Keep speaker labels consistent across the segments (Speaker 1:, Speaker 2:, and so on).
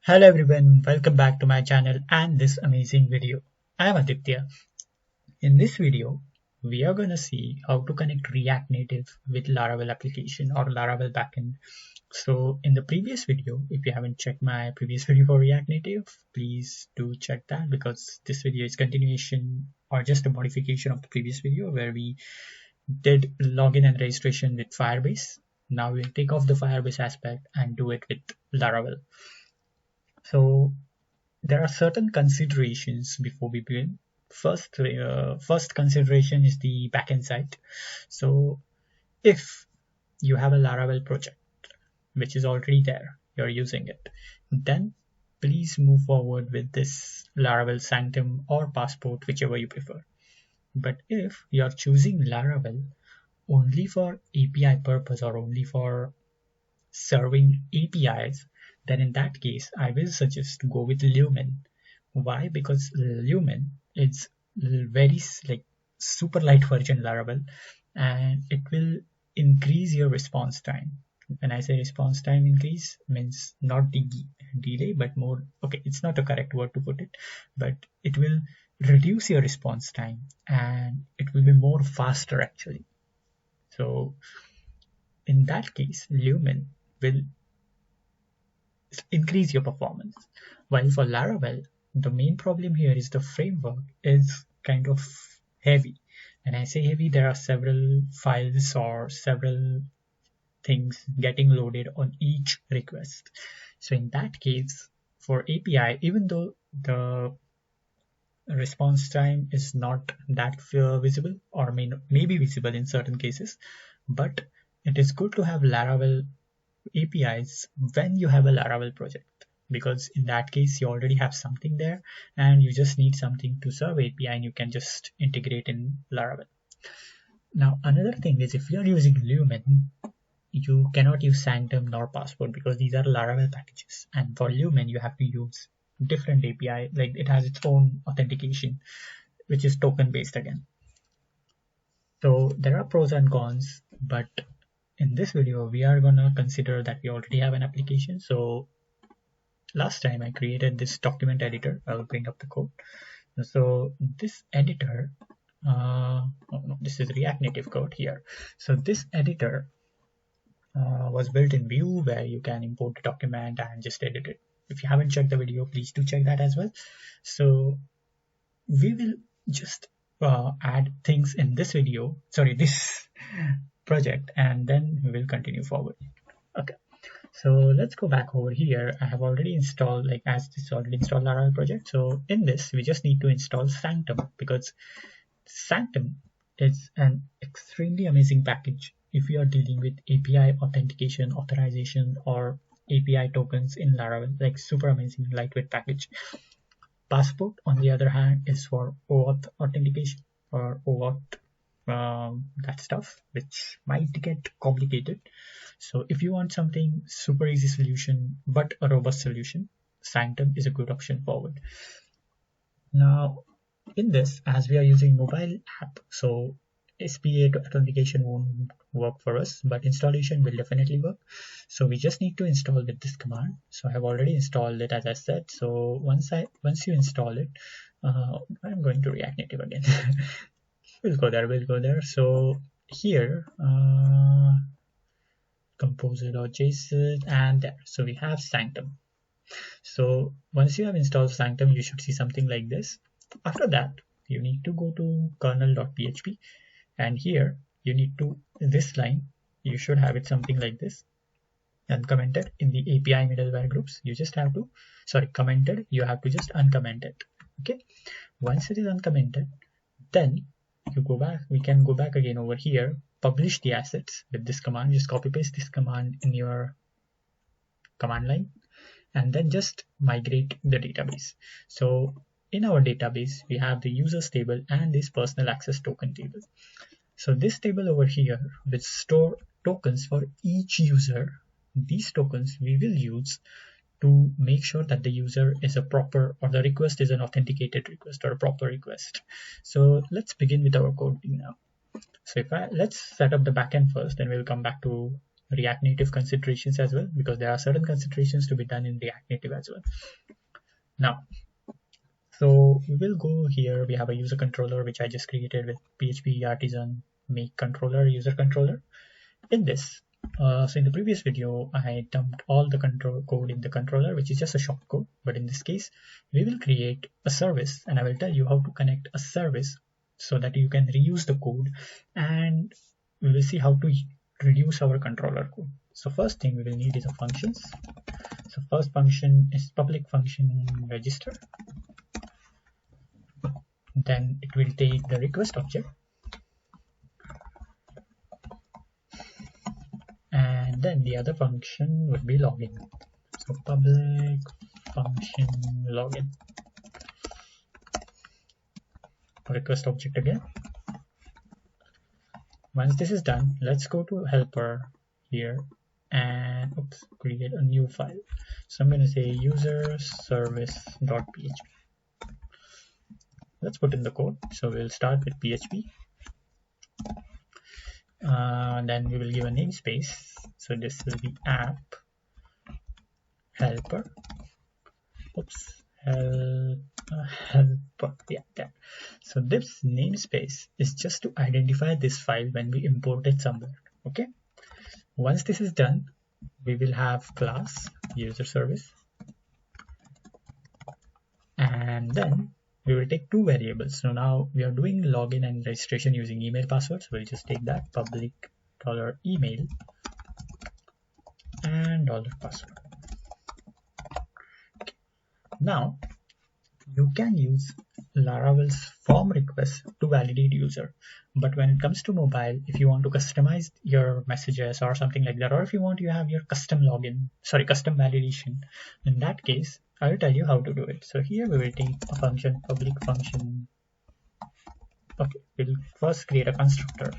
Speaker 1: Hello everyone, welcome back to my channel and this amazing video. I am Aditya. In this video, we are gonna see how to connect React Native with Laravel application or Laravel backend. So in the previous video, if you haven't checked my previous video for React Native, please do check that because this video is continuation or just a modification of the previous video where we did login and registration with Firebase. Now we'll take off the Firebase aspect and do it with Laravel. So there are certain considerations before we begin. First consideration is the backend side. So if you have a Laravel project which is already there, you're using it, then please move forward with this Laravel Sanctum or Passport, whichever you prefer. But if you're choosing Laravel only for API purpose or only for serving APIs, then in that case, I will suggest go with Lumen. Why? Because Lumen is very super light version Laravel, and it will increase your response time. When I say response time increase, means not the delay, but more, okay, it's not the correct word to put it, but it will reduce your response time and it will be more faster actually. So in that case, Lumen will increase your performance. While for Laravel, the main problem here is the framework is kind of heavy. When I say heavy, there are several files or several things getting loaded on each request. So in that case, for API, even though the response time is not that visible or may be visible in certain cases, but it is good to have Laravel APIs when you have a Laravel project, because in that case you already have something there and you just need something to serve API and you can just integrate in Laravel. Now another thing is, if you are using Lumen, you cannot use Sanctum nor Passport because these are Laravel packages, and for Lumen you have to use different API, like it has its own authentication which is token based again. So there are pros and cons, but in this video we are gonna consider that we already have an application. So last time I created this document editor. I will bring up the code. So this editor, this is React Native code here. So this editor was built in Vue, where you can import the document and just edit it. If you haven't checked the video, please do check that as well. So we will just add things in this video, sorry, this project, and then we will continue forward. Okay, so let's go back over here. I have already installed, as this already installed Laravel project. So in this, we just need to install Sanctum, because Sanctum is an extremely amazing package if you are dealing with API authentication, authorization, or API tokens in Laravel. Like, super amazing lightweight package. Passport, on the other hand, is for OAuth authentication or OAuth, that stuff, which might get complicated. So if you want something super easy solution but a robust solution, Sanctum is a good option forward. Now in this, as we are using mobile app, so SPA authentication won't work for us, but installation will definitely work. So we just need to install with this command. So I have already installed it, as I said. So once you install it, I'm going to React Native again. we'll go there. So here, composer.json, and there. So we have Sanctum. So once you have installed Sanctum, you should see something like this. After that, you need to go to kernel.php, and here you need to, this line, you should have it something like this, uncommented in the API middleware groups. You just have to, commented, you have to just uncomment it. Okay, once it is uncommented, then you go back, we can go back again over here, publish the assets with this command. Just copy paste this command in your command line and then just migrate the database. So in our database, we have the users table and this personal access token table. So this table over here will store tokens for each user. These tokens we will use to make sure that the user is a proper, or the request is an authenticated request or a proper request. So let's begin with our coding now. So let's set up the backend first, then we'll come back to React Native considerations as well, because there are certain considerations to be done in React Native as well. Now, so we will go here. We have a user controller which I just created with PHP artisan make controller user controller. In this, so in the previous video, I dumped all the control code in the controller, which is just a short code. But in this case, we will create a service, and I will tell you how to connect a service so that you can reuse the code, and we will see how to reduce our controller code. So first thing we will need is a functions. So first function is public function register. Then it will take the request object, and then the other function would be login. So public function login, request object again. Once this is done, let's go to helper here and create a new file. So I'm going to say user service.php. Let's put in the code. So we'll start with PHP. Then we will give a namespace. So this will be app helper. Helper. Yeah, that. So this namespace is just to identify this file when we import it somewhere. Okay. Once this is done, we will have class user service, and then we will take two variables. So now we are doing login and registration using email passwords. So we'll just take that public $email and $password. Okay. Now you can use Laravel's form request to validate user, but when it comes to mobile, if you want to customize your messages or something like that, or if you want to have your custom validation, in that case I will tell you how to do it. So here we will take a function, public function. Okay, we'll first create a constructor.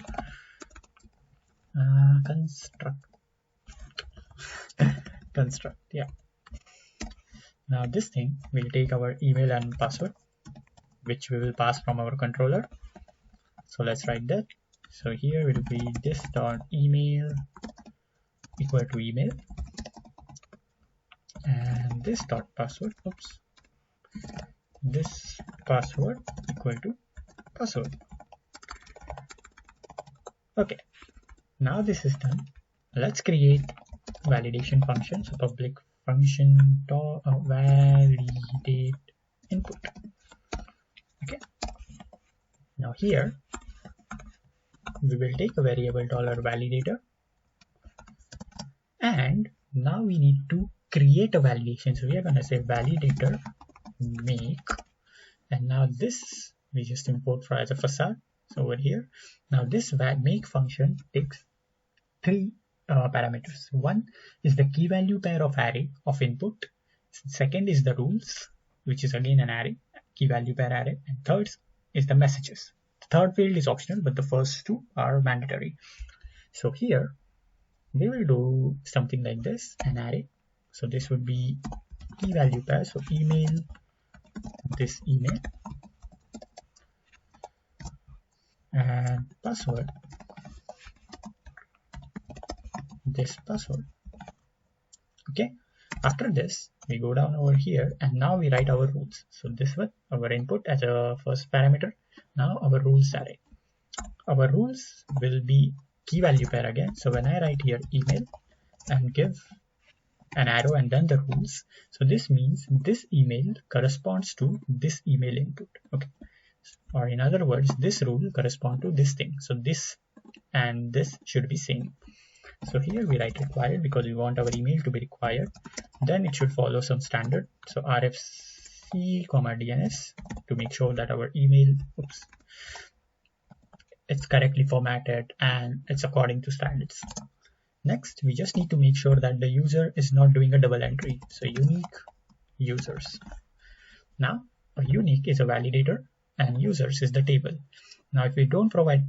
Speaker 1: Construct, yeah. Now this thing will take our email and password, which we will pass from our controller. So let's write that. So here will be this.email equal to email, and this.password, this password equal to password. Okay, now this is done. Let's create validation function. So public function validate input. Okay, now here we will take a variable $validator, and now we need to create a validation. So we are going to say validator make, and now this we just import as a facade. So over here, now this make function takes three parameters. One is the key value pair of array of input. Second is the rules, which is again an array, key value pair array, and third is the messages. The third field is optional, but the first two are mandatory. So here we will do something like this, an array. So this would be key value pair, so email, this email, and password, this password. Okay, after this we go down over here, and now we write our rules. So this one, our input as a first parameter. Now our rules array. Our rules will be key value pair again. So when I write here email and give an arrow and then the rules, so this means this email corresponds to this email input. Okay, or in other words, this rule corresponds to this thing. So this and this should be same. So here we write required because we want our email to be required. Then it should follow some standard. So RFC, DNS to make sure that our email, it's correctly formatted and it's according to standards. Next, we just need to make sure that the user is not doing a double entry. So unique users. Now a unique is a validator and users is the table. Now if we don't provide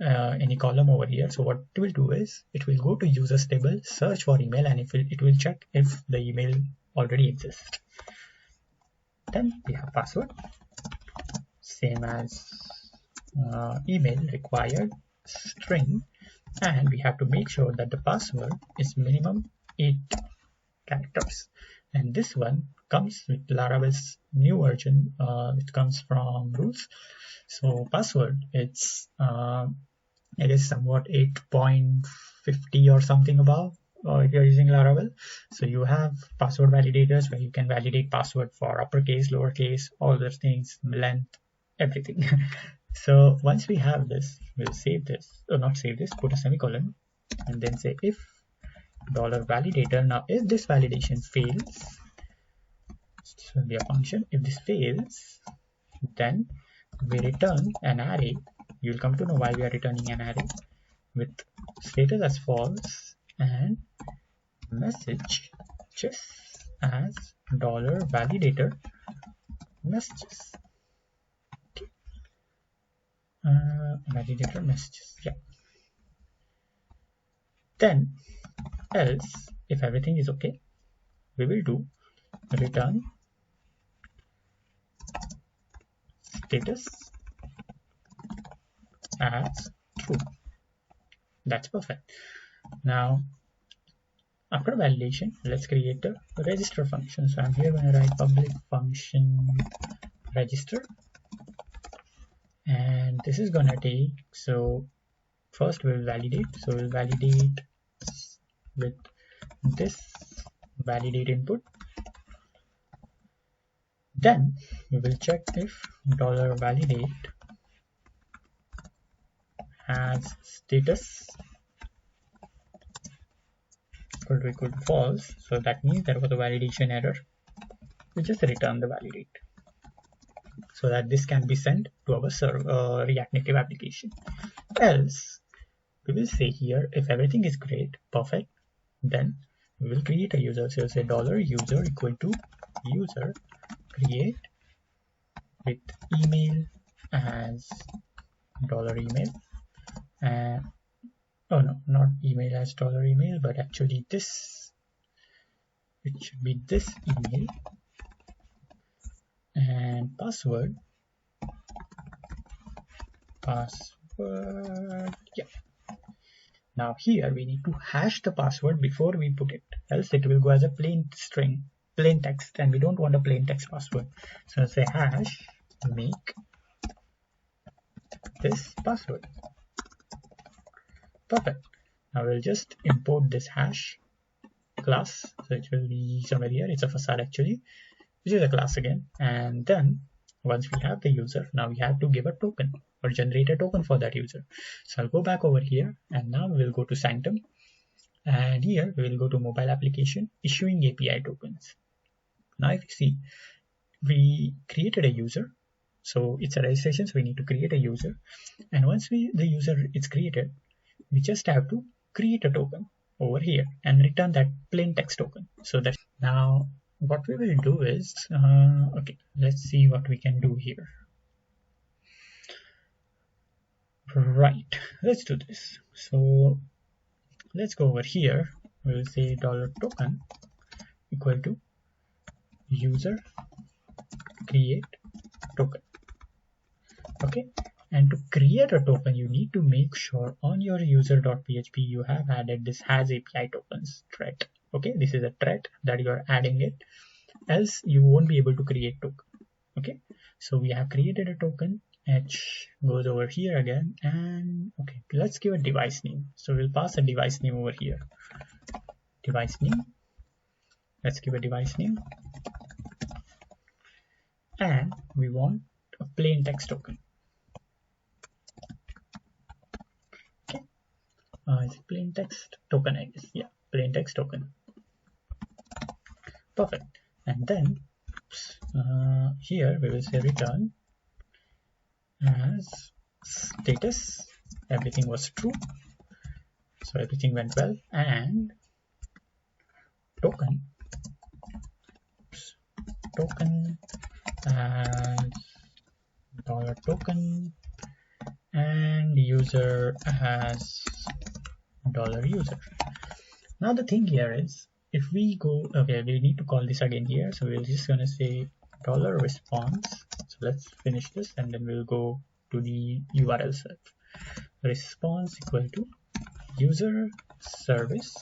Speaker 1: any column over here, so what it will do is it will go to users table, search for email, and it will check if the email already exists. Then we have password, same as email required string, and we have to make sure that the password is minimum 8 characters. And this one comes with Laravel's new version. It comes from rules. So password, it is somewhat 8.50 or something above if you're using Laravel. So you have password validators where you can validate password for uppercase, lowercase, all those things, length, everything. So once we have this, we'll save this, or not save this, put a semicolon, and then say if $validator. Now if this validation fails, this will be a function. If this fails, then we return an array. You'll come to know why we are returning an array with status as false and message just as $validator messages. Okay. Validator messages, yeah. Then else, if everything is okay, we will do return status as true. That's perfect. Now after validation, let's create a register function. So I'm here going to write public function register, and this is gonna take, so first we'll validate. So we'll validate with this validate input. Then we will check if $validate has status equal to false. So that means there was a validation error. We just return the validate so that this can be sent to our server, React Native application. Else, we will say here if everything is great, perfect, then we will create a user. So we'll say $user equal to user create with email as $email. Oh no, not email as $email, but actually this, it should be this email, and password, yeah. Now here we need to hash the password before we put it, else it will go as a plain string, plain text, and we don't want a plain text password. So I'll say hash make this password. Perfect. Now we'll just import this hash class. So it will be somewhere here. It's a facade actually, which is a class again. And then once we have the user, now we have to give a token or generate a token for that user. So I'll go back over here, and now we'll go to Sanctum, and here we will go to mobile application issuing API tokens. Now if you see, we created a user. So it's a registration, so we need to create a user. And once the user is created, we just have to create a token over here and return that plain text token. So that now what we will do is, okay, let's see what we can do here. Right, let's do this. So let's go over here. We'll say $token equal to user create token. Okay. And to create a token, you need to make sure on your user.php you have added this has API tokens thread. Okay, this is a thread that you are adding it, else you won't be able to create token. Okay, so we have created a token. H goes over here again, and okay, let's give a device name. So we'll pass a device name over here. Device name. Let's give a device name, and we want a plain text token. It's plain text token, I guess. Yeah, plain text token. Perfect. And then here we will say return as status. Everything was true, so everything went well. And token as $token, and user as $user. Now the thing here is, if we go, okay, we need to call this again here, so we're just gonna say $response. So let's finish this, and then we'll go to the URL self. Response equal to user service.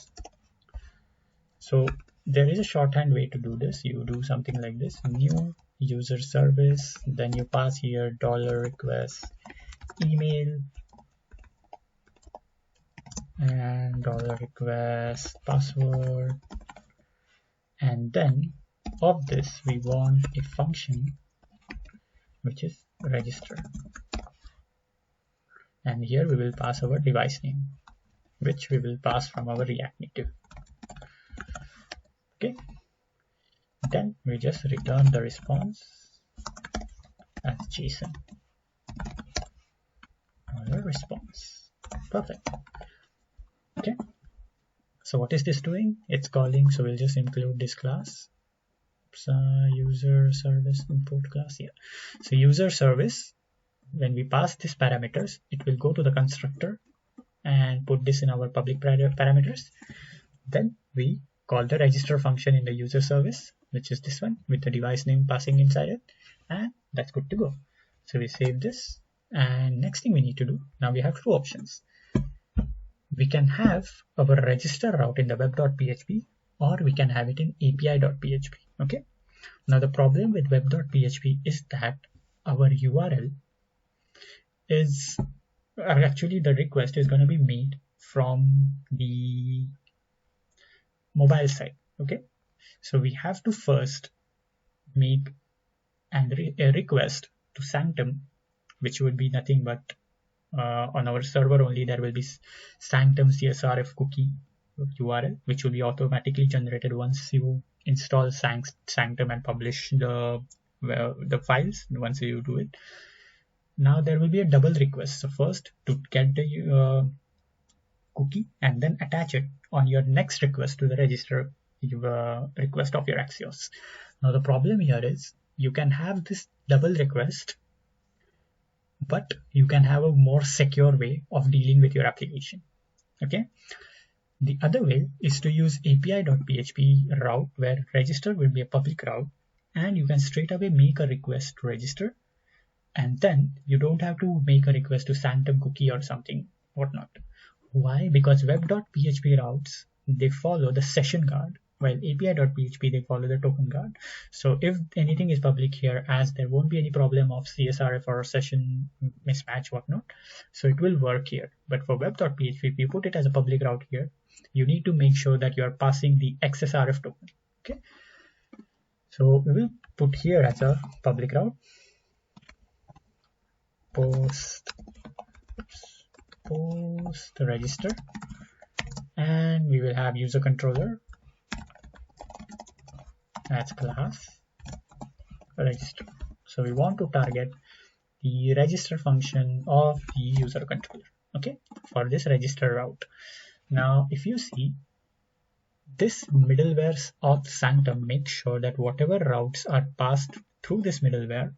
Speaker 1: So there is a shorthand way to do this. You do something like this: new user service, then you pass here $request email and $request password, and then of this we want a function which is register, and here we will pass our device name, which we will pass from our React Native. Okay, then we just return the response as JSON. Response. Perfect. Okay, so what is this doing? It's calling, so we'll just include this class, user service import class here. So user service, when we pass these parameters, it will go to the constructor and put this in our public parameters. Then we call the register function in the user service, which is this one with the device name passing inside it, and that's good to go. So we save this, and next thing we need to do, now we have two options. We can have our register route in the web.php, or we can have it in api.php. Okay, now the problem with web.php is that our URL is actually the request is going to be made from the mobile side. Okay, so we have to first make a request to Sanctum, which would be nothing but on our server only there will be Sanctum CSRF cookie URL, which will be automatically generated once you install Sanctum and publish the files. Once you do it, now there will be a double request. So first to get the cookie and then attach it on your next request to the register request of your Axios. Now the problem here is you can have this double request, but you can have a more secure way of dealing with your application. Okay, the other way is to use api.php route, where register will be a public route, and you can straight away make a request to register, and then you don't have to make a request to Sanctum cookie or something whatnot. Why? Because web.php routes, they follow the session guard, while api.php they follow the token guard. So if anything is public here, as there won't be any problem of CSRF or session mismatch whatnot, so it will work here. But for web.php, if you put it as a public route here, you need to make sure that you are passing the XSRF token. Okay, so we will put here as a public route post register, and we will have user controller as class register. So we want to target the register function of the user controller, okay, for this register route. Now if you see this middleware of Sanctum, make sure that whatever routes are passed through this middleware,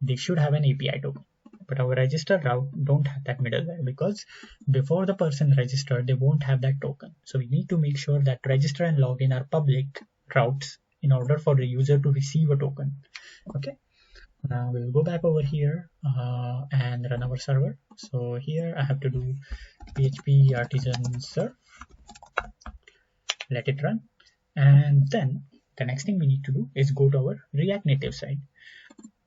Speaker 1: they should have an API token. But our register route don't have that middleware, because before the person registered, they won't have that token. So we need to make sure that register and login are public routes in order for the user to receive a token. Okay, now we'll go back over here and run our server. So here I have to do php artisan serve, let it run, and then the next thing we need to do is go to our React Native side.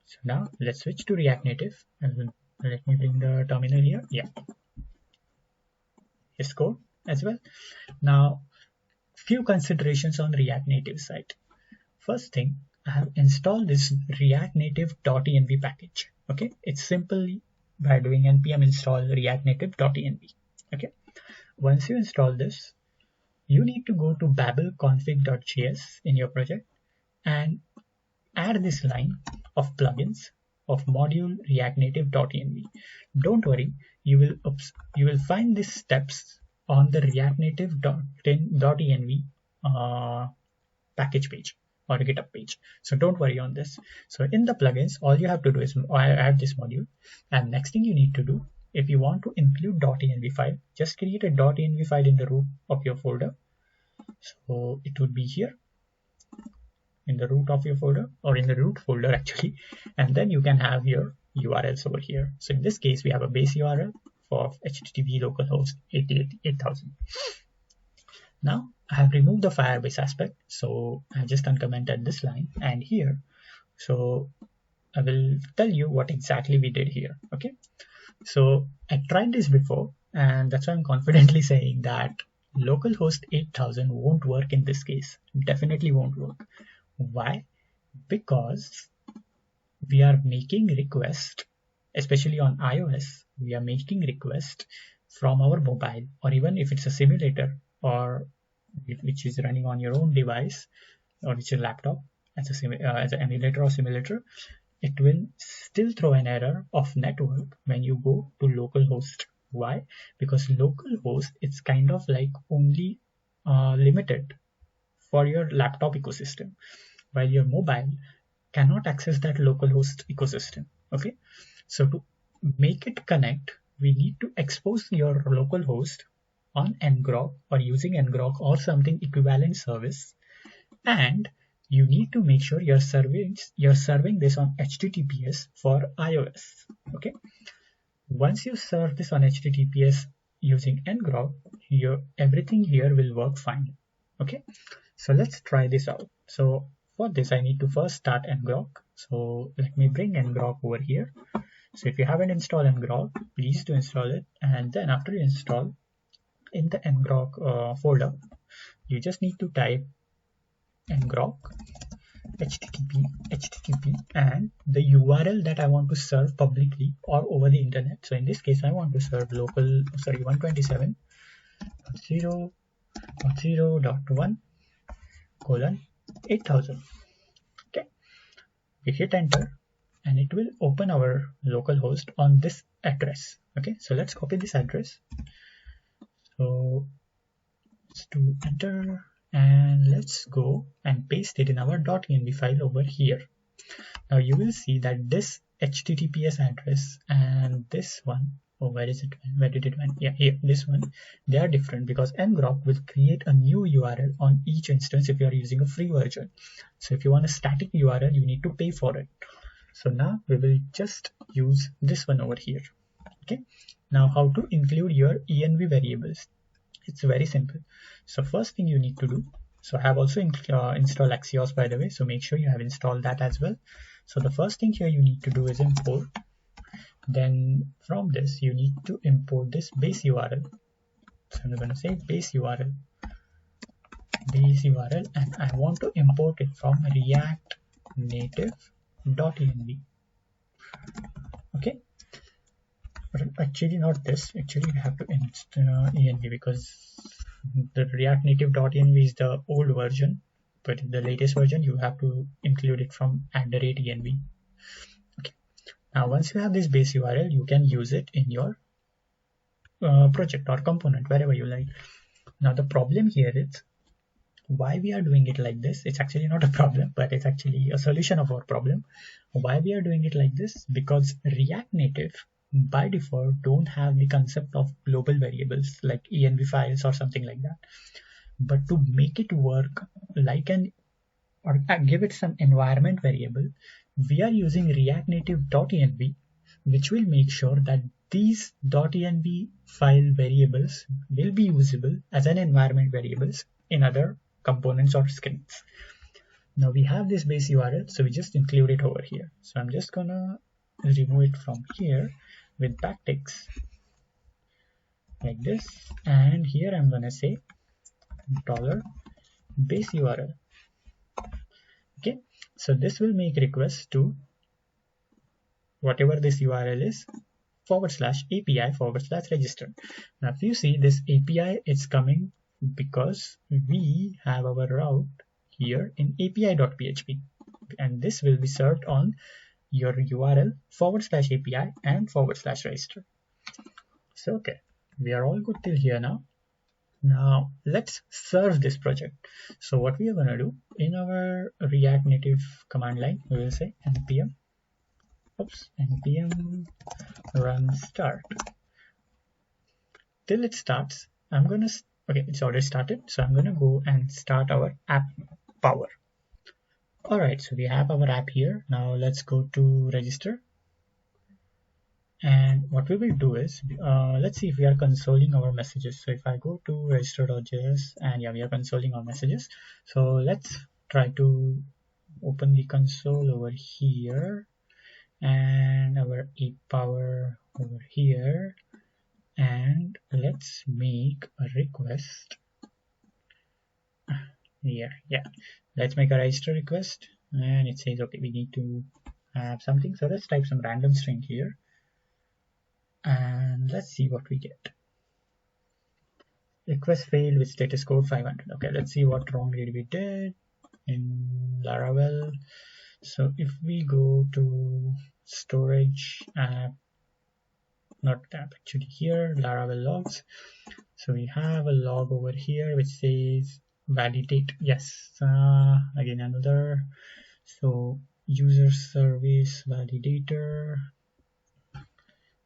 Speaker 1: So now let's switch to React Native, and let me bring the terminal here. Yeah, here's code as well. Now few considerations on React Native side. First thing, I have installed this React Native.env package. Okay, it's simply by doing npm install React Native.env. Okay, once you install this, you need to go to babel config.js in your project and add this line of plugins of module React Native.env. Don't worry, you will find these steps on the React Native.env package page or GitHub page. So don't worry on this. So in the plugins, all you have to do is add this module, and next thing you need to do, if you want to include .env file, just create a .env file in the root of your folder. So it would be here in the root of your folder, or in the root folder actually, and then you can have your URLs over here. So in this case, we have a base URL of HTTP localhost 8000. Now I have removed the Firebase aspect, so I just uncommented this line and here. So I will tell you what exactly we did here. Okay, so I tried this before, and that's why I'm confidently saying that localhost 8000 won't work in this case. Definitely won't work. Why? Because we are making request, especially on iOS, we are making request from our mobile, or even if it's a simulator or which is running on your own device or which is a laptop as an emulator or simulator, it will still throw an error of network when you go to localhost. Why? Because localhost, it's kind of like only limited for your laptop ecosystem, while your mobile cannot access that localhost ecosystem. Okay, so to make it connect, we need to expose your localhost on ngrok or using ngrok or something equivalent service, and you need to make sure you're serving this on HTTPS for iOS. Okay, once you serve this on HTTPS using ngrok, everything here will work fine. Okay, so let's try this out. So for this, I need to first start ngrok. So let me bring ngrok over here. So if you haven't installed ngrok, please do install it. And then after you install, in the ngrok folder, you just need to type ngrok http and the URL that I want to serve publicly or over the internet. So in this case, I want to serve 127.0.0.1:8000. Okay, we hit enter and it will open our localhost on this address. Okay, so let's copy this address. So let's do enter and let's go and paste it in our .env file over here. Now you will see that this HTTPS address and this one, where is it? Where did it went? Yeah, here, this one, they are different because ngrok will create a new URL on each instance if you are using a free version. So if you want a static URL, you need to pay for it. So now we will just use this one over here. Okay, now how to include your env variables? It's very simple. So first thing you need to do, so I have also installed Axios, by the way, so make sure you have installed that as well. So the first thing here you need to do is import. Then from this you need to import this base URL. So I'm going to say base URL, and I want to import it from React Native.env. Okay, but actually not this. Actually we have to install env because the React Native.env is the old version, but in the latest version you have to include it from @env. Okay, now once you have this base URL, you can use it in your project or component wherever you like. Now the problem here is why we are doing it like this. It's actually not a problem, but it's actually a solution of our problem. Why we are doing it like this? Because React Native by default don't have the concept of global variables like env files or something like that. But to make it work like or give it some environment variable, we are using React Native.env, which will make sure that these .env file variables will be usable as an environment variables in other components or screens. Now we have this base URL, so we just include it over here. So I'm just gonna remove it from here with backticks like this, and here I'm gonna say $base URL. Okay, so this will make request to whatever this URL is /API/register. Now if you see this API, it's coming because we have our route here in api.php, and this will be served on your URL /API and /register. So okay, we are all good till here now. Now let's serve this project. So what we are going to do in our React Native command line, we will say npm run start. Till it starts, I'm going to, okay, it's already started. So I'm going to go and start our app power. All right, so we have our app here. Now let's go to register. And what we will do is, let's see if we are consoling our messages. So if I go to register.js, and yeah, we are consoling our messages. So let's try to open the console over here, and our e-power over here, and let's make a request here. Yeah, let's make a register request, and it says okay, we need to have something. So let's type some random string here, and let's see what we get. Request failed with status code 500. Okay, let's see what wrong did we did in Laravel. So if we go to storage app, not app, actually here, Laravel logs. So we have a log over here which says validate. Yes, again another. So user service validator,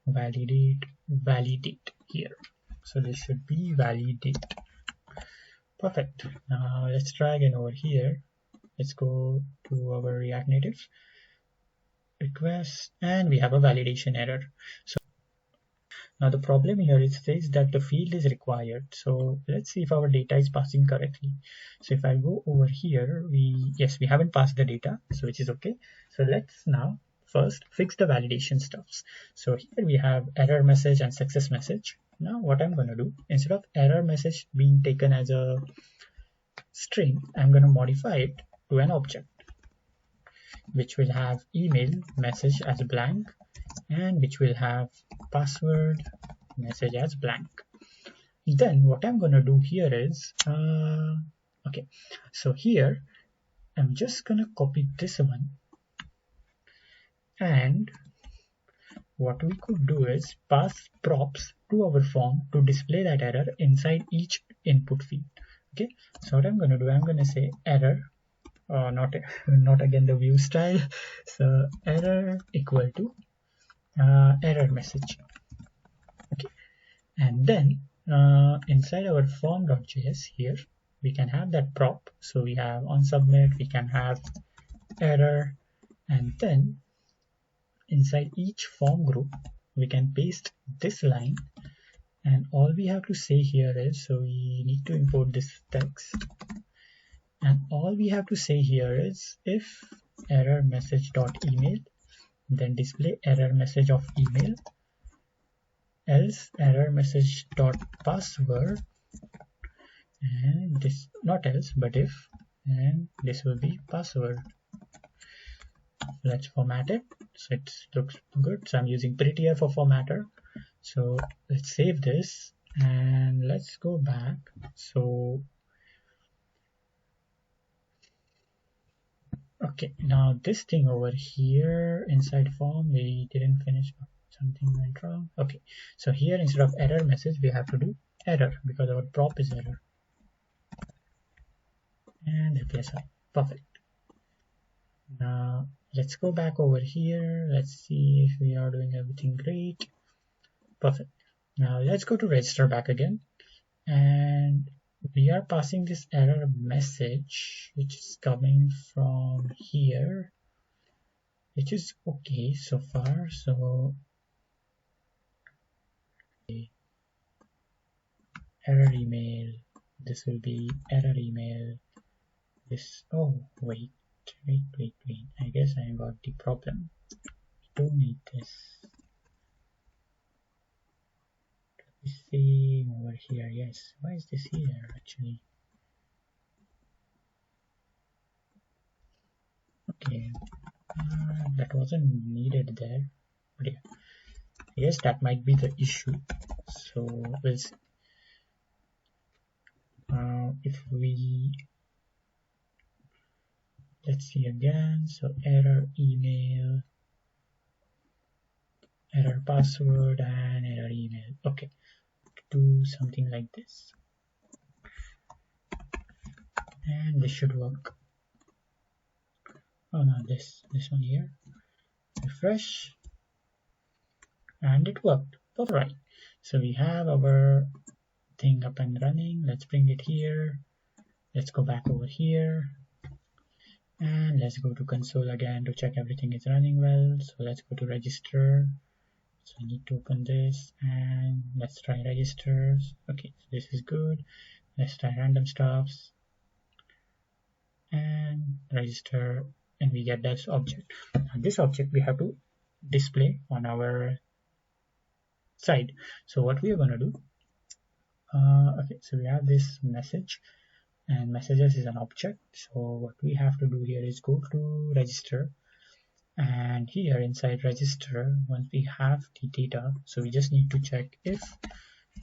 Speaker 1: validate here. So this should be validate. Perfect. Now let's try again over here. Let's go to our React Native request, and we have a validation error. So now the problem here is says that the field is required. So let's see if our data is passing correctly. So if I go over here, we haven't passed the data, so which is okay. So let's now first fix the validation stuffs. So here we have error message and success message. Now what I'm going to do, instead of error message being taken as a string, I'm going to modify it to an object which will have email message as blank, and which will have password message as blank. Then what I'm going to do here is okay, so here I'm just going to copy this one, and what we could do is pass props to our form to display that error inside each input field. Okay, so what I'm going to do, I'm going to say error, not again the view style. So error equal to error message. Okay, and then inside our form.js here we can have that prop. So we have on submit, we can have error, and then inside each form group we can paste this line, and all we have to say here is, so we need to import this text, and all we have to say here is if error message dot email, then display error message of email, else error message dot password, and this, not else but if, and this will be password. Let's format it so it looks good. So I'm using prettier for formatter. So let's save this and let's go back. So okay, now this thing over here inside form, we didn't finish, something went wrong. Okay, so here instead of error message we have to do error because our prop is error, and replace all. Perfect. Now let's go back over here. Let's see if we are doing everything great. Perfect. Now let's go to register back again, and we are passing this error message which is coming from here, which is okay so far. So error email, this will be error email, this, oh wait, I guess I got the problem. We don't need this. See over here, yes, why is this here actually? Okay, that wasn't needed there, but yeah, I guess that might be the issue. So we'll see. If we, let's see again, so error email, error password, and error email. Okay, do something like this, and this should work. Oh no, this one here, refresh, and it worked. All right, so we have our thing up and running. Let's bring it here. Let's go back over here, and let's go to console again to check everything is running well. So let's go to register, So I need to open this and let's try registers. Okay, so this is good. Let's try random stuffs and register, and we get this object. And this object we have to display on our side. So what we are going to do, okay, so we have this message, and messages is an object. So what we have to do here is go to register, and here inside register, once we have the data, so we just need to check if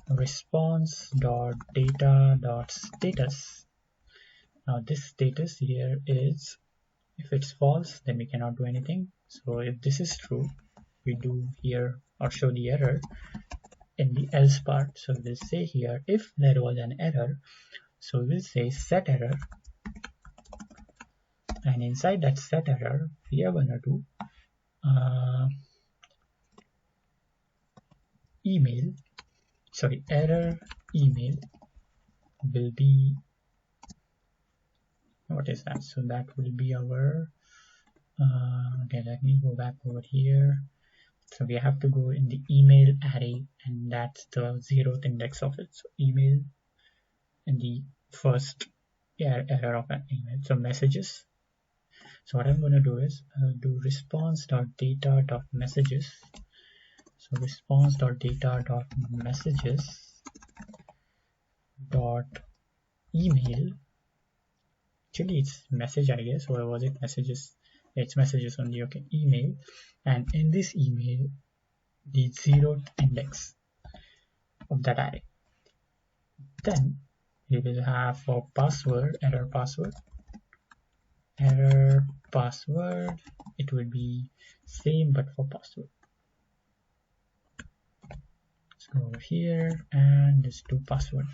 Speaker 1: response.data.status. Now this status here is, if it's false, then we cannot do anything. So if this is true, we do here or show the error in the else part. So we'll say here, if there was an error, so we'll say set error, and inside that set error, we are gonna do error email will be, what is that? So that will be our, okay, let me go back over here. So we have to go in the email array, and that's the 0th index of it. So email in the first error of an email. So messages. So what I'm going to do is do response.data.messages. So response.data.messages dot email. Actually, it's message, I guess, or was it messages? It's messages only. Okay, email, and in this email, the 0th index of that array. Then we will have for password, error password. It will be same but for password. Let's go over here and let's do password.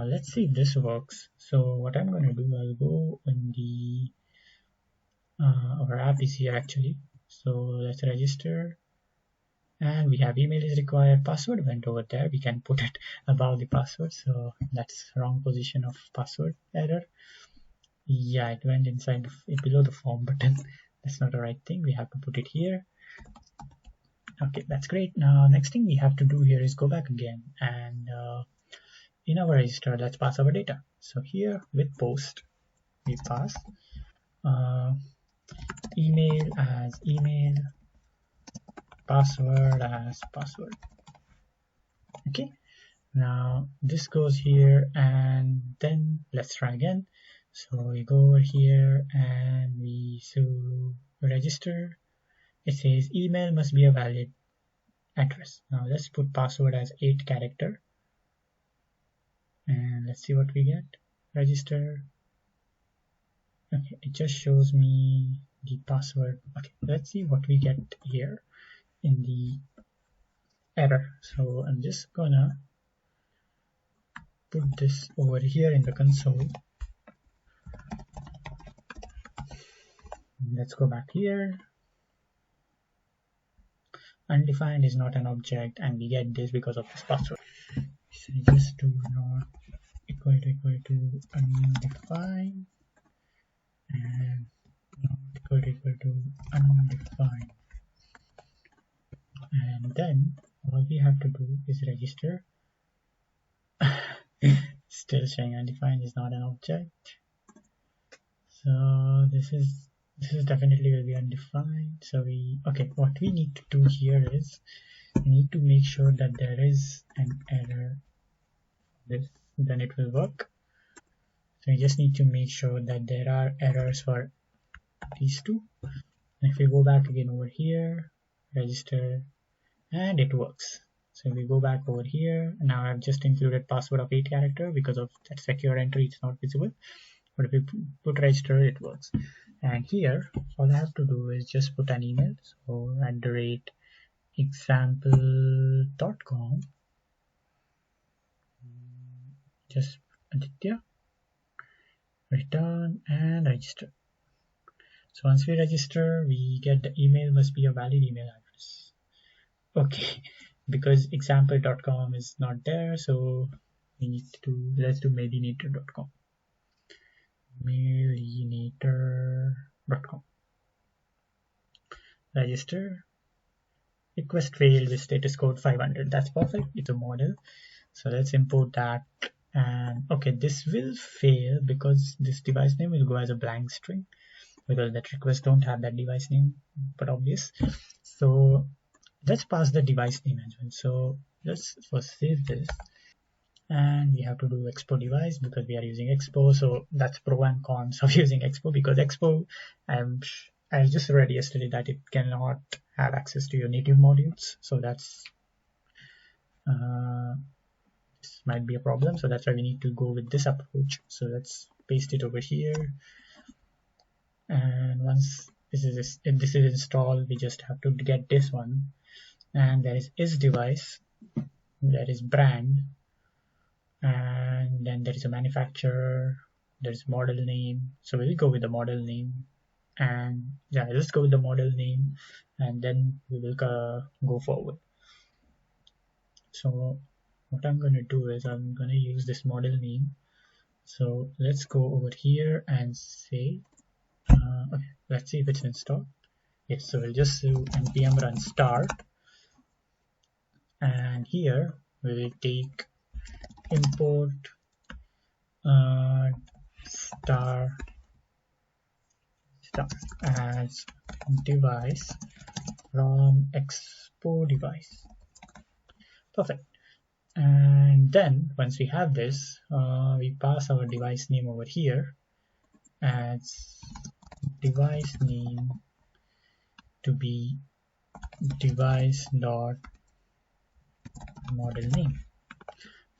Speaker 1: Let's see if this works. So what I'm going to do, I'll go in the our app is here actually. So let's register, and we have email is required, password went over there. We can put it above the password, so that's wrong position of password error. Yeah, it went inside below the form button. That's not the right thing. We have to put it here. Okay, that's great. Now next thing we have to do here is go back again, and in our register, let's pass our data. So here with post, we pass email as email, password as password. Okay, now this goes here, and then let's try again. So we go over here and we register. It says email must be a valid address. Now let's put password as 8 character, and let's see what we get. Register. Okay, it just shows me the password. Okay, let's see what we get here in the error. So I'm just gonna put this over here in the console. Let's go back here. Undefined is not an object, and we get this because of this password. So just do not equal to undefined, and not equal to undefined. And then all we have to do is register. Still saying undefined is not an object. So this is definitely will be undefined. So what we need to do here is we need to make sure that there is an error. Then it will work. So you just need to make sure that there are errors for these two. And if we go back again over here, register, and it works. So we go back over here. Now I've just included password of 8 character because of that secure entry, it's not visible. But if we put register, it works. And here, all I have to do is just put an email. So @example.com, just Aditya, return and register. So once we register, we get the email must be a valid email address. Okay, because example.com is not there, so we need to, let's do mailinator.com. Mailinator.com. register, request failed with status code 500. That's perfect. It's a model. So let's import that. And okay, this will fail because this device name will go as a blank string because that request don't have that device name, but obvious. So let's pass the device name as well. So let's first save this, and we have to do Expo device because we are using Expo. So that's pro and cons of using Expo, because Expo, I just read yesterday that it cannot have access to your native modules. So that's this might be a problem. So that's why we need to go with this approach. So let's paste it over here. And once this is installed, we just have to get this one. And there is device, there is brand, and then there is a manufacturer, there's model name. So we'll go with the model name, and yeah, let's go with the model name, and then we will go forward. So what I'm going to do is I'm going to use this model name. So let's go over here and say, okay, let's see if it's installed. Yes, so we'll just do npm run start, and here we will take import star as device from Expo device. Perfect. And then once we have this, we pass our device name over here as device name to be device dot model name.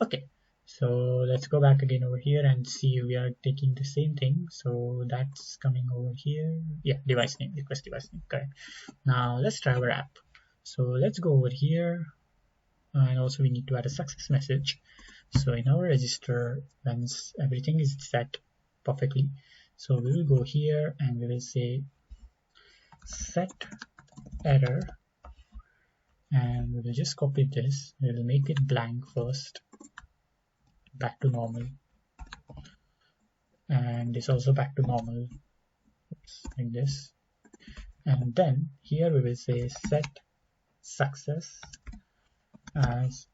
Speaker 1: Okay, so let's go back again over here and see we are taking the same thing. So that's coming over here. Yeah, device name, request device name. Correct. Now let's try our app. So let's go over here, and also we need to add a success message. So in our register, once everything is set perfectly, so we will go here and we will say set error, and we will just copy this. We will make it blank first, back to normal, and this also back to normal. Oops, like this. And then here we will say set success as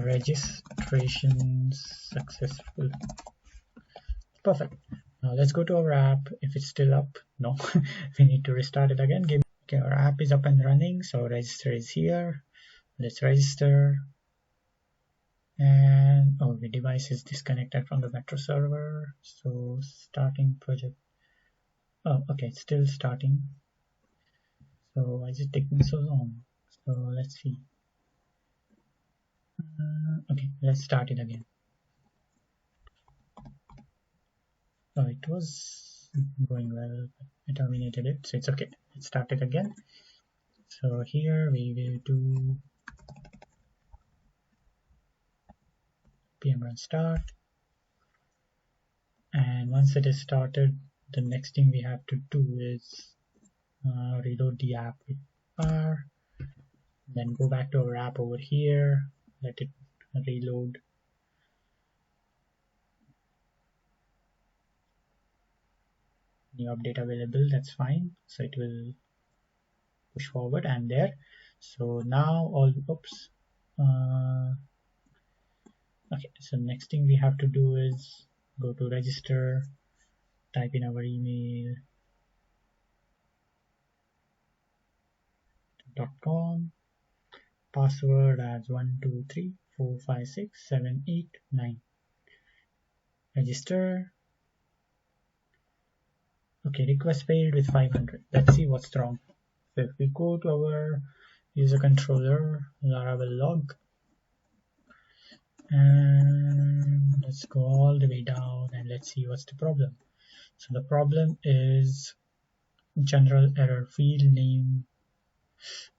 Speaker 1: registration successful. Perfect. Now let's go to our app. If it's still up, no, we need to restart it again. Okay, our app is up and running, so register is here. Let's register. And oh, the device is disconnected from the Metro server. So starting project. Oh, okay, it's still starting. So why is it taking so long? So let's see. Okay, let's start it again. Oh, it was going well, but I terminated it, so it's okay. Let's start it again. So here we will do npm run start, and once it is started, the next thing we have to do is reload the app with R, then go back to our app over here, let it reload. New update available, that's fine. So it will push forward, and there. So now all, oops. Okay, so next thing we have to do is go to register, type in our email .com, password as 123456789, register. Okay, request failed with 500. Let's see what's wrong. So if we go to our user controller, Laravel log, and let's go all the way down and let's see what's the problem. So the problem is general error, field name.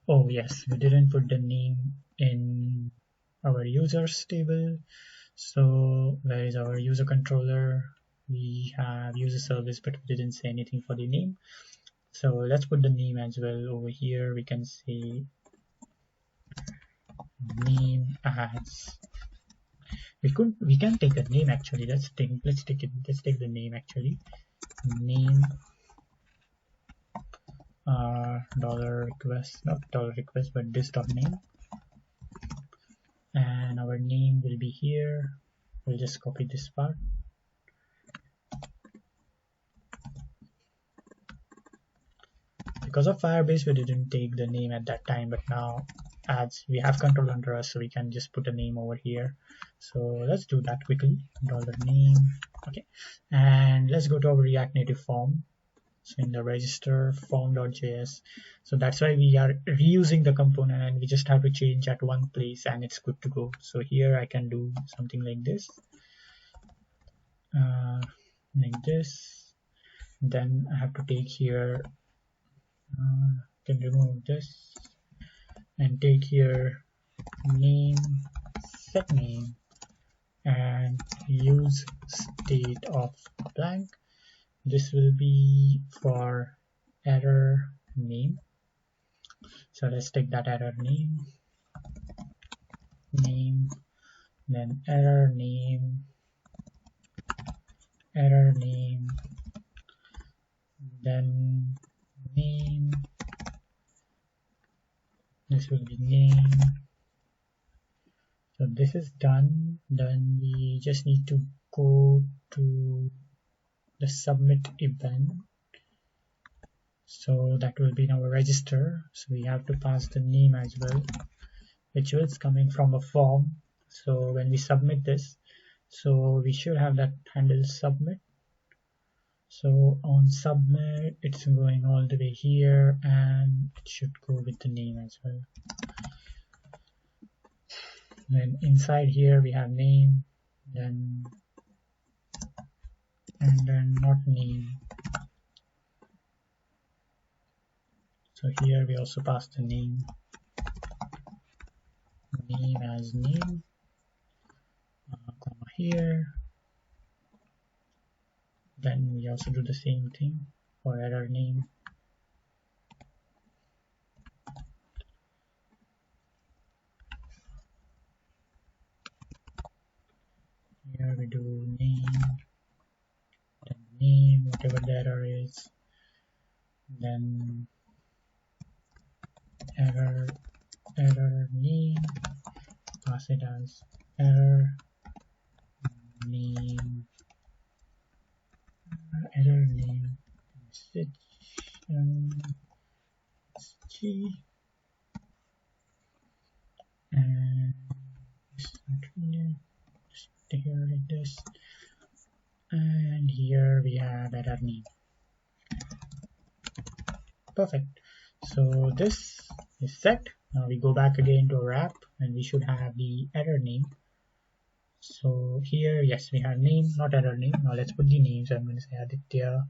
Speaker 1: Oh yes, we didn't put the name in our users table. So where is our user controller? We have user service, but we didn't say anything for the name. So let's put the name as well over here. We can say name as, we can take the name actually. Let's take the name actually. Name dollar request, not dollar request, but this dot name, and our name will be here. We'll just copy this part. Because of Firebase, we didn't take the name at that time, but now as we have control under us, so we can just put a name over here. So let's do that quickly. Dollar name. Okay, and let's go to our React Native form. So in the register form.js, so that's why we are reusing the component, and we just have to change at one place and it's good to go. So here I can do something like this, then I have to take here, can remove this and take here name, set name, and use state of blank. This will be for error name. So let's take that error name, then error name, then name. This will be name. So this is done. Then we just need to go to the submit event. So that will be in our register. So we have to pass the name as well, which is coming from a form. So when we submit this, so we should have that handle submit. So on submit, it's going all the way here, and it should go with the name as well. Then inside here we have name, and then not name. So here we also pass the name as name, comma here. Then we also do the same thing for error name. Here we do name, then name, whatever the error is, then error name, pass it as error name, switch G, and here like this, and here we have error name. Perfect. So this is set. Now we go back again to our app, and we should have the error name. So here, yes, we have name, not error name. Now let's put the name. So I'm going to say Aditya.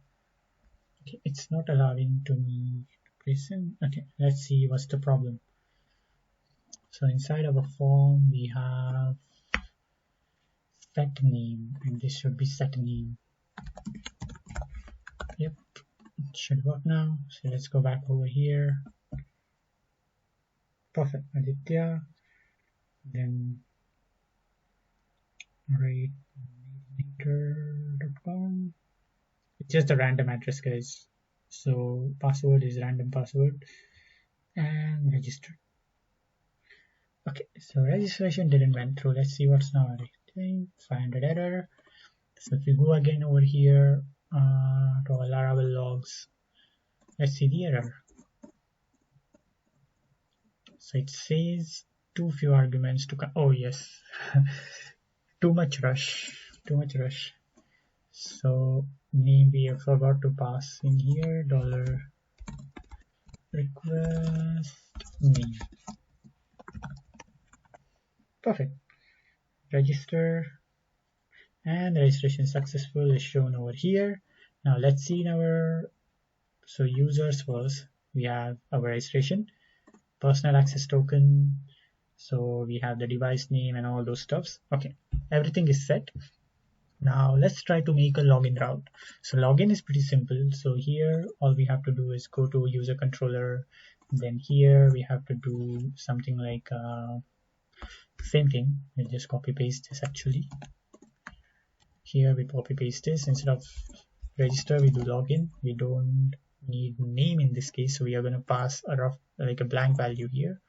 Speaker 1: Okay, it's not allowing to me to present. Okay, let's see what's the problem. So inside of a form we have set name, and this should be set name. Yep, it should work now. So let's go back over here. Perfect, Aditya. Then ratemeter.com. It's just a random address, guys. So password is random password, and register. Okay, so registration didn't went through. Let's see what's now. 500 error. So if we go again over here to our Laravel logs, let's see the error. So it says too few arguments to come. Oh yes, too much rush. So maybe I forgot to pass in here dollar request name. Perfect. Register, and the registration successful is shown over here. Now let's see in our users first. We have our registration, personal access token, so we have the device name and all those stuffs. Okay, everything is set. Now let's try to make a login route. So login is pretty simple. So here all we have to do is go to user controller, then here we have to do something like same thing. We'll just copy paste this. Actually here we copy paste this. Instead of register we do login. We don't need name in this case, so we are going to pass a rough like a blank value here.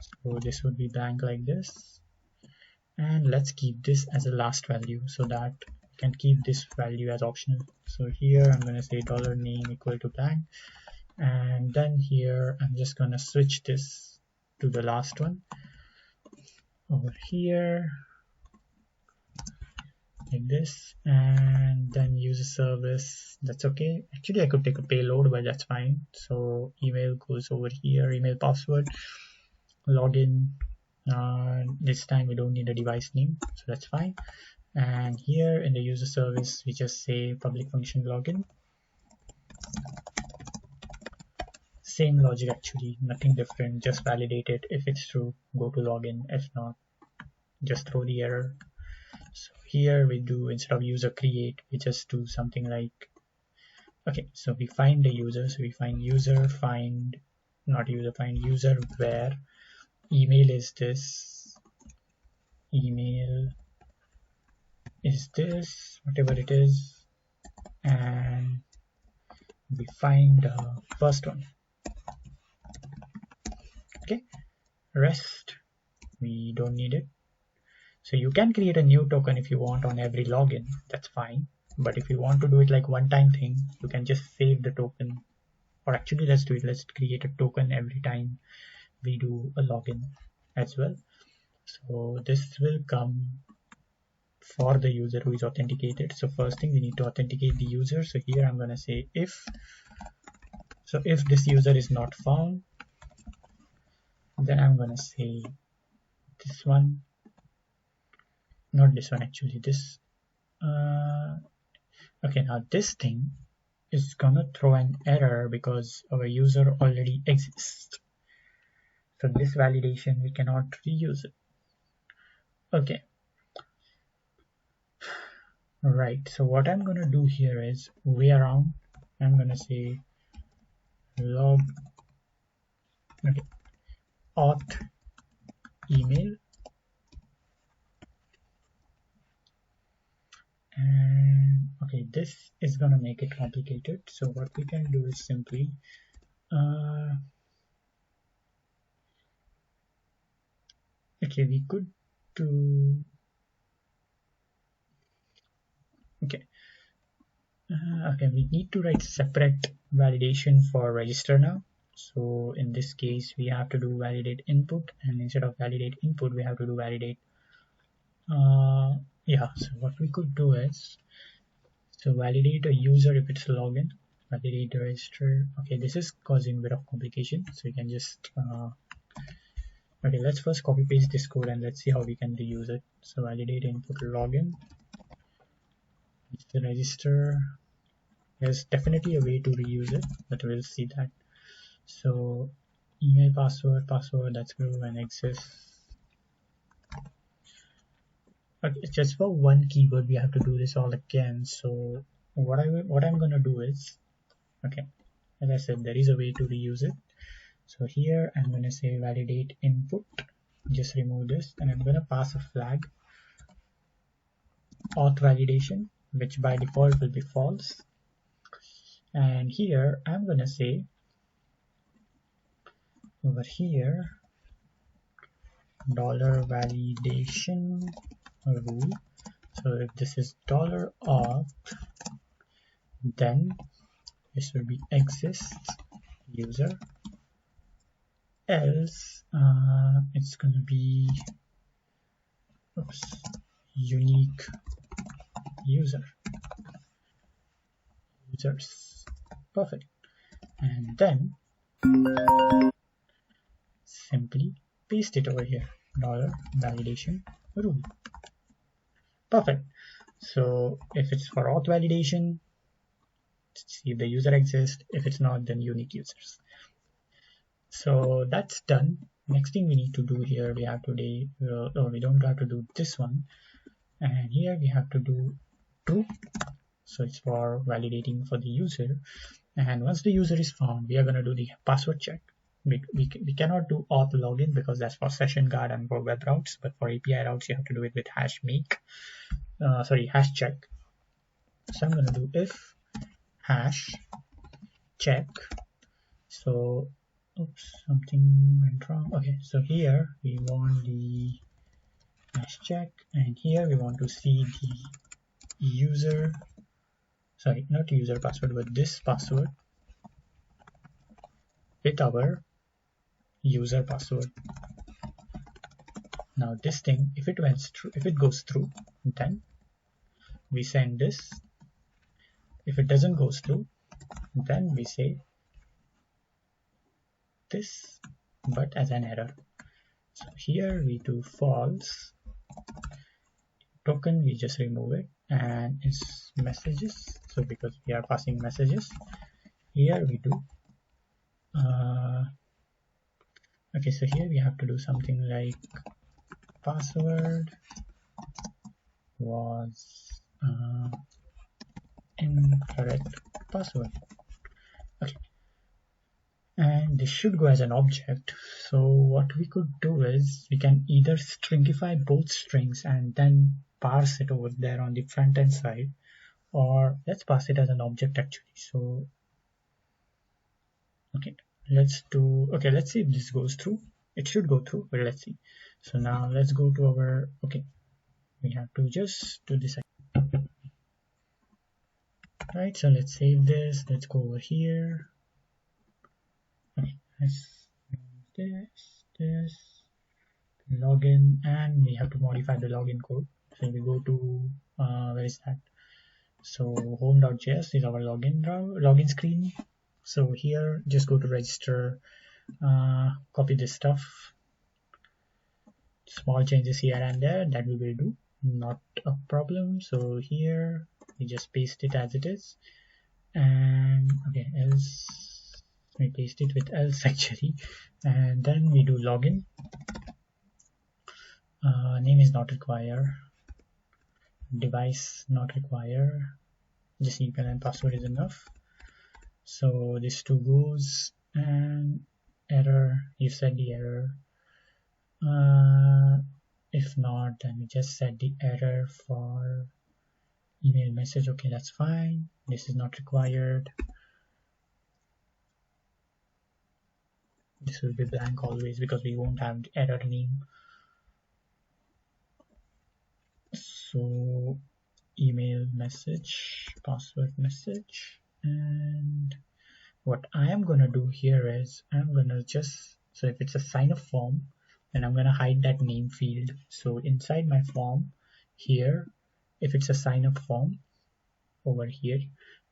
Speaker 1: So this would be blank like this, and let's keep this as a last value so that we can keep this value as optional. So here I'm going to say $name equal to blank, and then here I'm just going to switch this to the last one over here like this, and then use a service. That's okay. Actually I could take a payload, but that's fine. So email goes over here, email password, login. This time we don't need a device name, so that's fine. And here in the user service we just say public function login. Same logic actually, nothing different, just validate it. If it's true, go to login. If not, just throw the error. So here we do, instead of user create, we just do something like, okay, so we find the user, so we find user, find user where email is this, email is this, whatever it is, and we find the first one. Okay, rest we don't need it. So you can create a new token if you want on every login, that's fine. But if you want to do it like one-time thing, you can just save the token. Or actually, let's do it. Let's create a token every time we do a login as well. So this will come for the user who is authenticated. So first thing, we need to authenticate the user. So here I'm going to say if. So if this user is not found, then I'm going to say this one. Not this one actually, this. Okay, now this thing is gonna throw an error because our user already exists. So this validation, we cannot reuse it. Okay. Right, so what I'm gonna do here is way around. I'm gonna say log, okay, auth email. And okay, this is gonna make it complicated. So what we can do is simply okay, we could do okay. Okay, we need to write separate validation for register now. So in this case, we have to do validate input, and instead of validate input, we have to do validate. Yeah, so what we could do is, so validate a user if it's login, validate the register. Okay, this is causing a bit of complication, so you can just okay, let's first copy paste this code and let's see how we can reuse it. So validate input login, it's the register. There's definitely a way to reuse it, but we'll see that. So email password, that's good, and access. Okay, just for one keyword we have to do this all again. So what I'm gonna do is, okay, as I said, there is a way to reuse it. So here I'm gonna say validate input, just remove this, and I'm gonna pass a flag auth validation, which by default will be false. And here I'm gonna say over here $validation rule. So if this is $auth, then this will be exists user, else it's gonna be unique users. Perfect. And then simply paste it over here, $validation rule. Perfect. So if it's for auth validation, see if the user exists. If it's not, then unique users. So that's done. Next thing we need to do here, we have to we don't have to do this one, and here we have to do true. So it's for validating for the user, and once the user is found, we are going to do the password check. We cannot do auth login because that's for session guard and for web routes, but for API routes you have to do it with hash check. So I'm going to do if hash check. So oops, something went wrong. Okay, so here we want the hash check, and here we want to see the user, sorry, not user password, but this password with our user password. Now this thing, if it goes through, then we send this. If it doesn't go through, then we say this, but as an error. So here we do false. Token, we just remove it, and it's messages. So because we are passing messages, here we do okay, so here we have to do something like password was incorrect password. Okay, and this should go as an object. So what we could do is we can either stringify both strings and then parse it over there on the front end side, or let's pass it as an object actually. So okay, let's see if this goes through. It should go through, but let's see. So now let's go to our, okay, we have to just do this. Right, so let's save this. Let's go over here. Okay, let's this login, and we have to modify the login code. So we go to where is that? So home.js is our login screen. So here just go to register, copy this stuff, small changes here and there that we will do, not a problem. So here we just paste it as it is, and okay, else we paste it with else actually, and then we do login. Name is not required, device not required, just email and password is enough. So this two goes, and error, you set the error. If not, then we just set the error for email message. Okay, that's fine. This is not required. This will be blank always because we won't have the error name. So email message, password message, and what I am gonna do here is I'm gonna just, so if it's a sign up form, then I'm gonna hide that name field. So inside my form here, if it's a sign up form over here,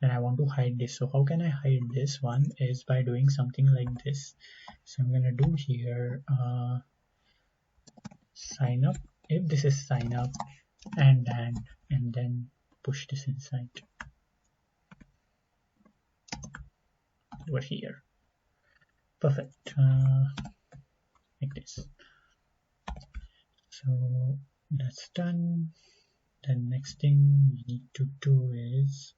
Speaker 1: then I want to hide this. So how can I hide this one is by doing something like this. So I'm gonna do here sign up, if this is sign up, and then push this inside over here. Perfect, like this. So that's done. The next thing we need to do is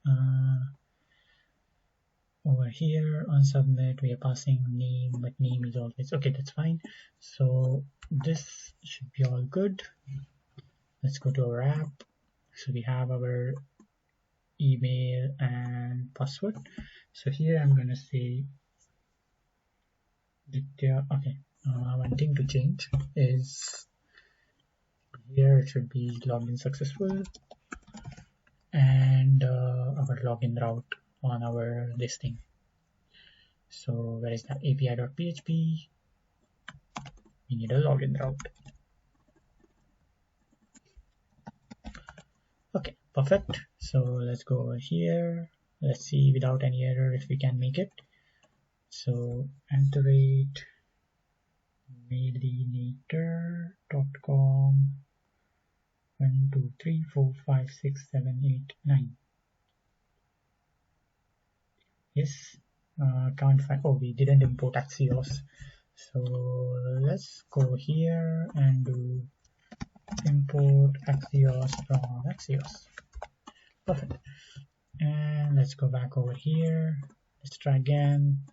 Speaker 1: over here on submit we are passing name, but name is always okay, that's fine. So this should be all good. Let's go to our app. So we have our email and password. So here I'm gonna say okay, one thing to change is here it should be login successful, and our login route on our listing. So where is that? api.php, we need a login route. Okay, perfect. So let's go over here. Let's see without any error if we can make it. So @mailinator.com 1 2 3 4 5 6 7 8 9. Yes, can't find. Oh, we didn't import Axios. So let's go here and do import Axios from Axios. Perfect. And let's go back over here. Let's try again.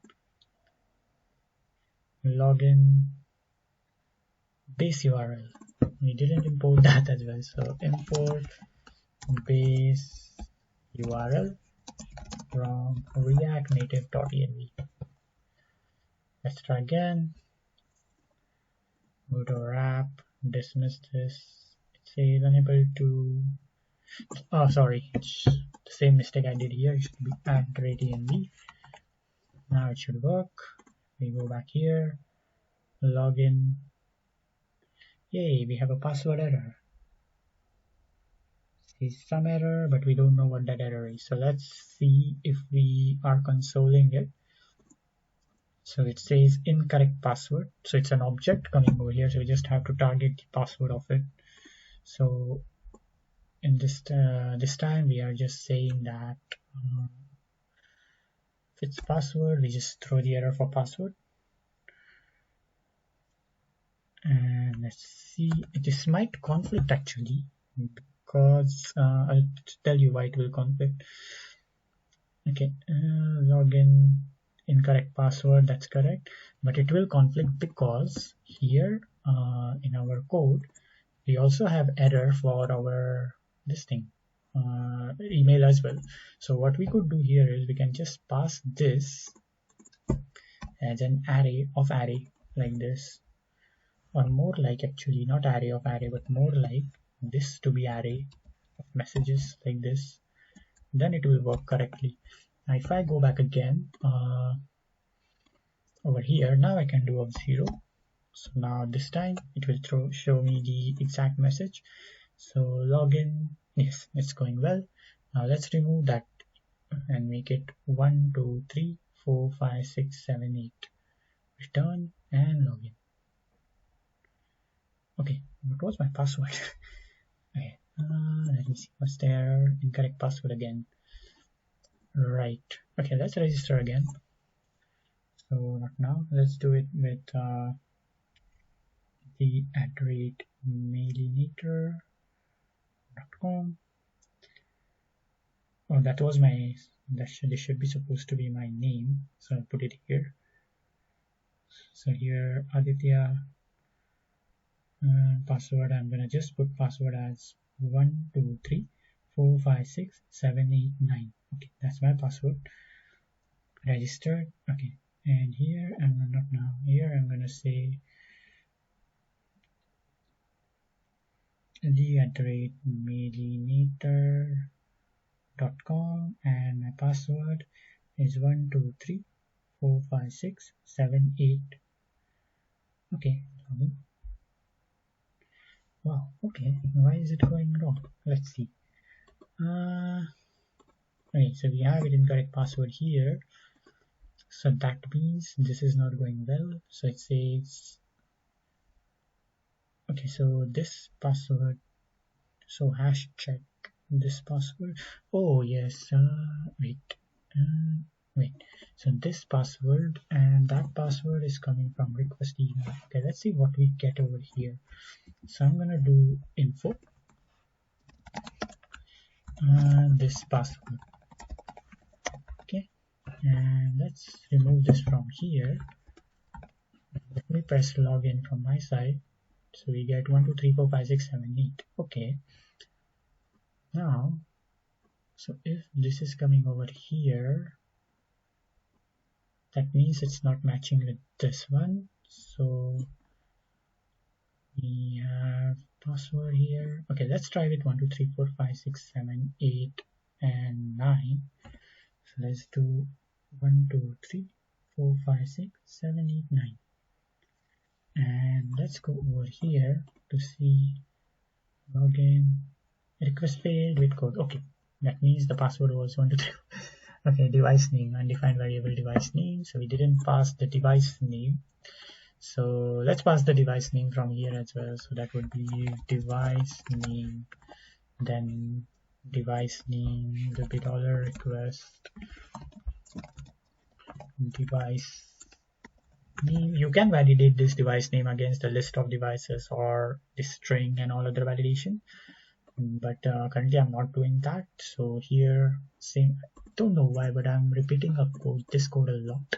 Speaker 1: Login base URL. We didn't import that as well. So import base URL. from React Native.env. Let's try again. Go to our app, dismiss this. It says unable to. Oh, sorry, it's the same mistake I did here. It should be @env. Now it should work. We go back here, log in. Yay, we have a password error. See some error, but we don't know what that error is. So let's see if we are consoling it. So it says incorrect password. So it's an object coming over here. So we just have to target the password of it. So in this time we are just saying that if it's password, we just throw the error for password. And let's see, this might conflict actually, because I'll tell you why it will conflict. Okay, login, incorrect password, that's correct, but it will conflict because here in our code we also have error for our email as well. So what we could do here is we can just pass this as an array of array like this, or more like, actually not array of array, but more like this to be array of messages like this. Then it will work correctly. Now if I go back again over here, now I can do of 0. So now this time it will show me the exact message. So login, yes, it's going well. Now let's remove that and make it 1 2 3 4 5 6 7 8. Return and login. Okay, what was my password? Okay, let me see what's there. Incorrect password again. Right. Okay, let's register again. So not now. Let's do it with the @mailinator.com. Oh, that was my. This should be supposed to be my name. So I'll put it here. So here Aditya. Password, I'm gonna just put password as 1 2 3 4 5 6 7 8 9. Okay, that's my password. Registered. Okay, and here I'm not now. Here I'm gonna say the @mailinator.com, and my password is 1 2 3 4 5 6 7 8. Okay. Wow, okay, why is it going wrong? Let's see. Okay, so we have it incorrect password here. So that means this is not going well. So it says, okay, so this password, so hash check this password. Oh yes, wait. So this password and that password is coming from request email. Okay, let's see what we get over here. So I'm gonna do info this password. Okay, and let's remove this from here. Let me press login from my side. So we get 1 2 3 4 5 6 7 8. Okay, now so if this is coming over here, that means it's not matching with this one. So we have password here. Okay, let's try with 1 2 3 4 5 6 7 8 and 9. So let's do 1 2 3 4 5 6 7 8 9, and let's go over here to see login. Request failed with code. Okay, that means the password was 1 2 3. Okay, device name, undefined variable device name. So we didn't pass the device name. So let's pass the device name from here as well. So that would be device name, then device name will be $request device name. You can validate this device name against the list of devices or the string and all other validation, but currently I'm not doing that. So here, same, I don't know why, but I'm repeating this code a lot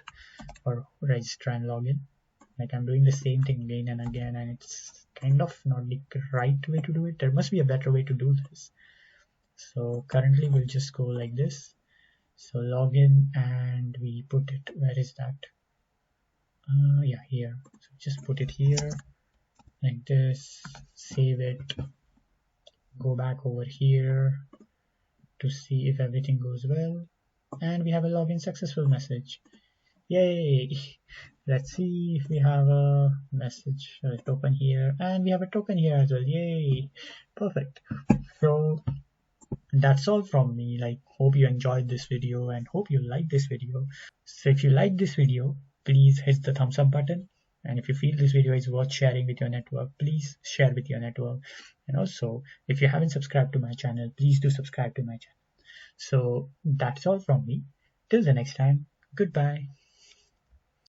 Speaker 1: for register and login. Like I'm doing the same thing again and again, and it's kind of not the right way to do it. There must be a better way to do this. So currently we'll just go like this. So login, and we put it, where is that? Yeah, here. So just put it here like this, save it, go back over here to see if everything goes well, and we have a login successful message. Yay! Let's see if we have a message, a token here, and we have a token here as well. Yay! Perfect. So that's all from me. Like, hope you enjoyed this video and hope you like this video. So if you like this video, please hit the thumbs up button. And if you feel this video is worth sharing with your network, please share with your network. And also, if you haven't subscribed to my channel, please do subscribe to my channel. So that's all from me. Till the next time, goodbye.